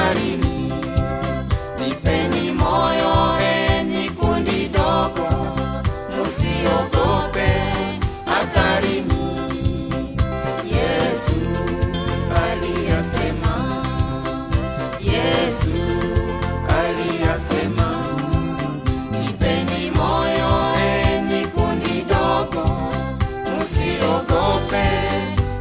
hatarini. Nipeni moyo enyi kundi dogo, musiogope hatarini. Yesu aliyasema, Yesu aliyasema. Nipeni moyo enyi kundi dogo, musiogope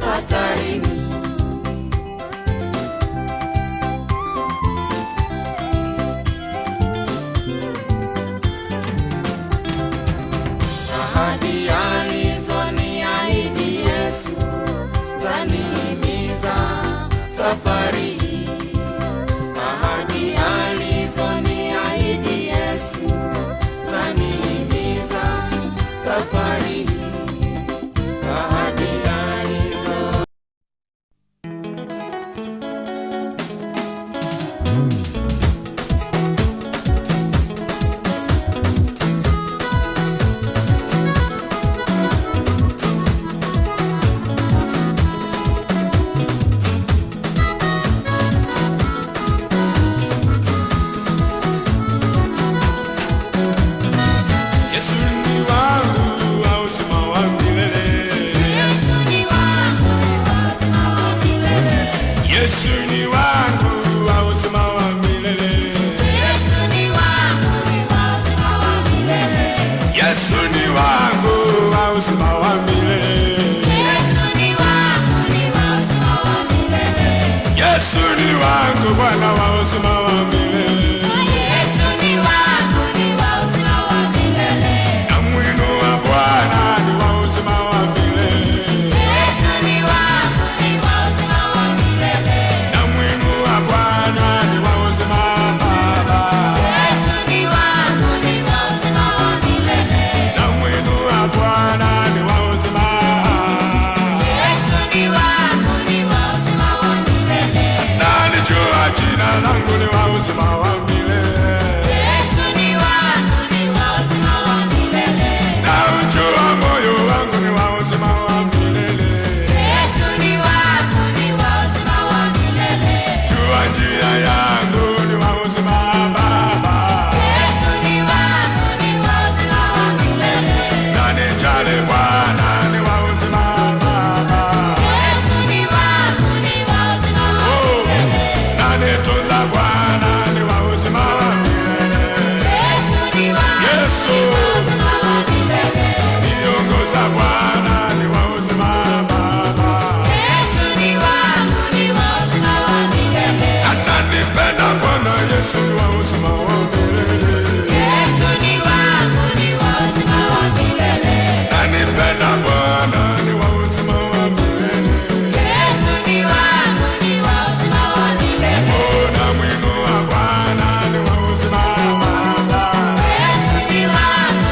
hatarini. Ahadi alizoniahidi Yesu zanihimiza safari hii. Ahadi alizoniahidi Yesu zanihimiza safari hii. Ahadi alizo Bwana wa uzima wa milele. Yesu ni wangu, ni wa uzima wa milele. Namuinua Bwana, ni wa uzima wa milele. Yesu ni wangu, ni wa uzima wa milele. Namuinua Bwana, ni wa uzima Baba. Yesu ni wangu, ni wa uzima wa milele. Namuinua Bwana, ni wa uzima. Yesu ni wangu, ni wa uzima wa milele. Nalijua jina langu ni wa uzima wa milele. Yesu ni wangu, ni wa uzima wa milele. Naujua moyo wangu ni wa uzima wa milele. Yesu ni wangu, ni wa uzima wa milele. Jua njia yangu ni wa uzima Baba. Yesu ni wangu, ni wa uzima wa milele. Nanijali Bwana, ni wa uzima Baba. Yesu ni wangu, ni wa uzima wa milele. Nanitunza Bwana, ni wa uzima wa milele. Yesu ni wangu, Yesu. ni wa uzima wa milele. Niongoza Bwana, ni wa uzima Baba. Yesu ni wangu, ni wa uzima wa milele. Ananipenda Bwana, Yesu ni wa uzima wa milele. Yesu ni wangu, ni wa uzima wa milele. Ananipenda Bwana, ni wa uzima wa milele. Yesu ni wangu, ni wa uzima wa milele. Oh, namuinua Bwana, ni wa uzima Baba. Yesu ni wangu,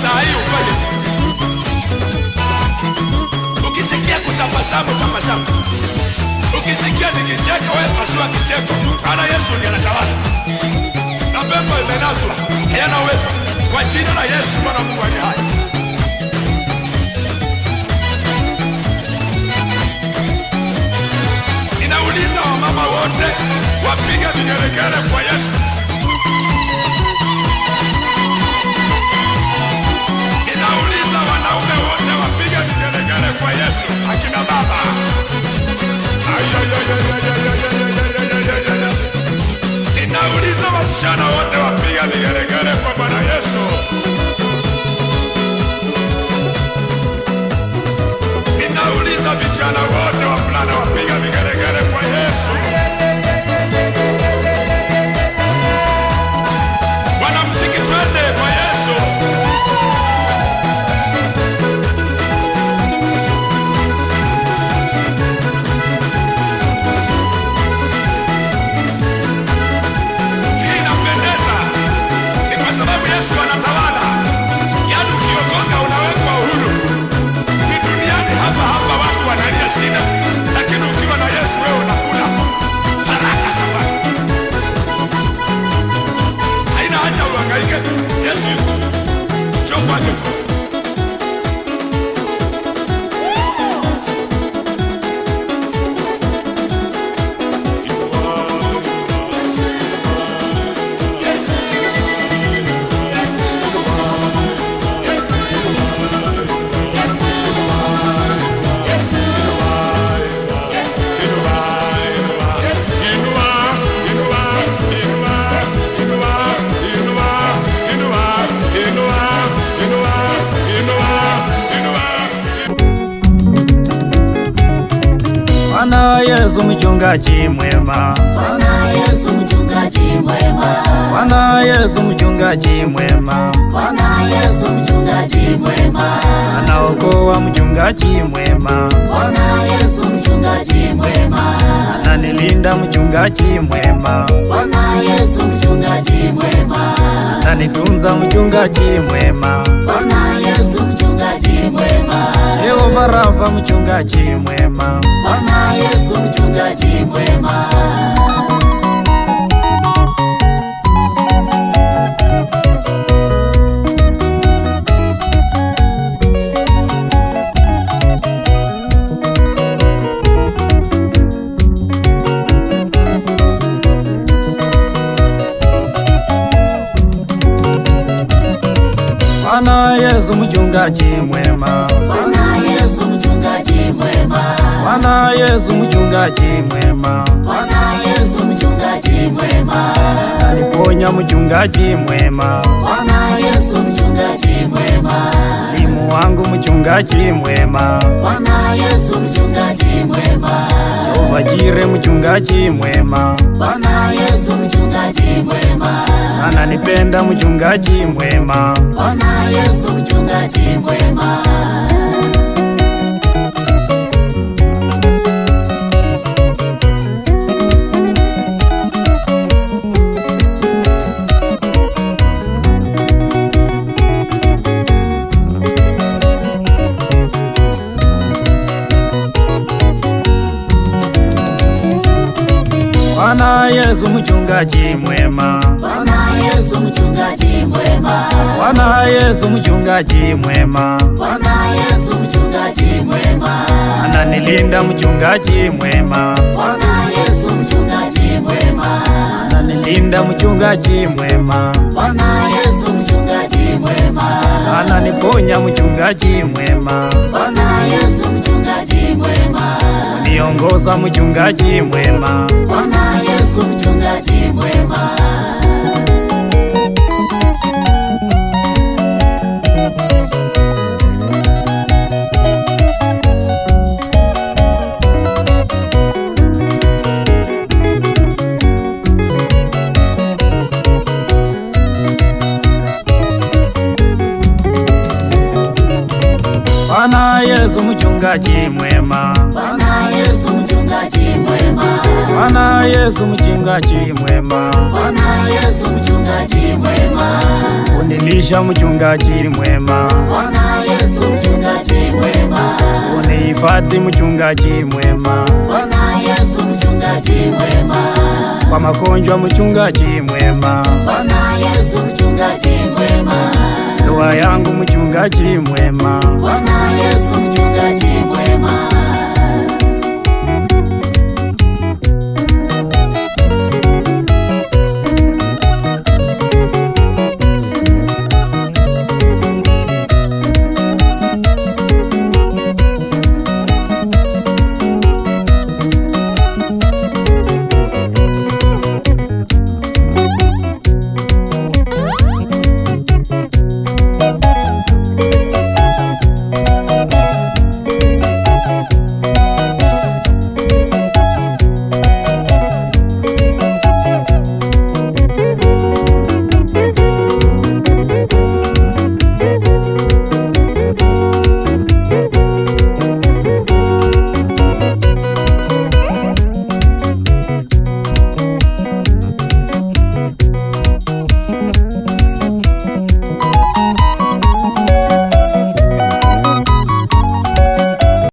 saa hii ufanye tu. Ukisikia kutabasamu, tabasamu. Ukisikia nikicheka, wewe pasua kicheko. Maana Yesu ndiye anatawala. Na pepo imenaswa, hayana uwezo. Kwa jina la Yesu Mwana wa Mungu aliye hai. Ninauliza wamama wote wapiga vigelegele kwa Yesu. Ninauliza wanaume wote wapiga vigelegele kwa Yesu. Akina baba. Ninauliza wasichana wote wapiga vigelegele kwa Bwana Yesu. Ninauliza vijana wote wavulana wapiga vigelegele kwa Yesu. Wanamuziki twende kwa Yesu. Yesu anatawala. Yaani ukiokoka unawekwa uhuru. Ni duniani hapa hapa watu wanalia shida, lakini ukiwa na Yesu wewe unakula baraka shambani. Haina haja uhangaike. Yesu yuko. Njoo kwake tu. Bwana Yesu mchungaji mwema. Bwana Yesu mchungaji mwema. Bwana Yesu mchungaji mwema. Bwana Yesu mchungaji mwema. Anaokoa mchungaji mwema. Bwana Yesu mchungaji mwema. Ananilinda mchungaji mwema. Bwana Yesu mchungaji mwema. Ananitunza mchungaji mwema. Bwana Yesu mchungaji mwema. Jehova Rafa mchungaji mwema. Bwana Yesu mchungaji mwema. Bwana Yesu mchungaji mwema. Bwana Yesu mchungaji mwema. Bwana Yesu mchungaji mwema. Bwana Yesu mchungaji mwema. Ananiponya mchungaji mwema. Bwana Yesu mchungaji mwema. Mwalimu wangu mchungaji mwema. Bwana Yesu mchungaji mwema. Jehova Jire mchungaji mwema. Bwana Yesu mchungaji mwema. Ananipenda mchungaji mwema. Bwana Yesu mchungaji mwema. Bwana Yesu mchungaji mwema. Bwana Yesu mchungaji mwema. Bwana Yesu mchungaji mwema. Bwana Yesu mchungaji mwema. Ananilinda mchungaji mwema. Bwana Yesu mchungaji mwema. Ananilinda mchungaji mwema. Bwana Yesu mchungaji mwema. Ananiponya mchungaji mwema. Bwana Yesu mchungaji mwema. Uniongoza mchungaji mwema. Bwana Yesu mchungaji mwema. Bwana Yesu mchungaji mwema. Bwana Yesu mchungaji mwema. Bwana Yesu mchungaji mwema. Bwana Yesu mchungaji mchungaji mwema. Unilisha mchungaji mwema. Bwana Yesu mchungaji mwema. Unihifadhi mchungaji mwema. Bwana Yesu mchungaji mwema. Kwa magonjwa mchungaji mwema. Bwana Yesu mchungaji mwema. Ndoa yangu mchungaji mwema. Bwana Yesu mchungaji mwema.